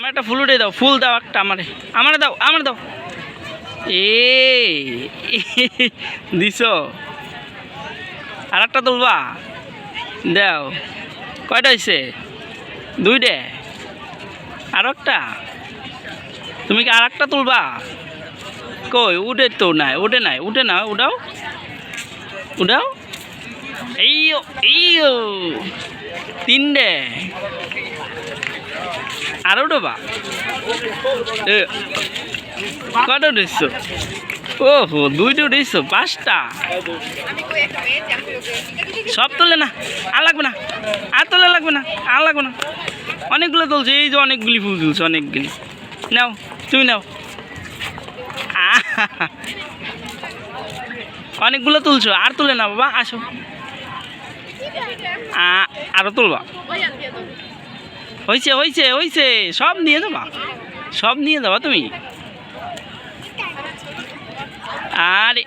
আমার একটা ফুল উঠে দাও, ফুল দাও একটা আমারে, আমারে দাও, আমারে দাও। এ দিছ, আর একটা তুলবা, দাও। কয়টা হয়েছে? দুইটে, আর একটা। তুমি কি আর একটা তুলবা? কই উঠে তো নাই, উঠে নাই, উঠে না, উঠাও উঠাও। এইও এইও, তিনটে, আর উঠবা। কটা উঠেছো? ওহো, দুইটা উঠেছো, পাঁচটা। সব তোলে না, আর লাগবে না, আর তোলা লাগবে না, আর লাগবে না। অনেকগুলো তুলছে, এই যে অনেকগুলি ফুল তুলছে, অনেকগুলি। নাও, তুমি নাও। অনেকগুলো তুলছো, আর তুলে না বাবা, আসো। আরো তুলবা। হয়েছে হয়েছে হয়েছে, সব নিয়ে যাবা, সব নিয়ে যাবা তুমি। আরে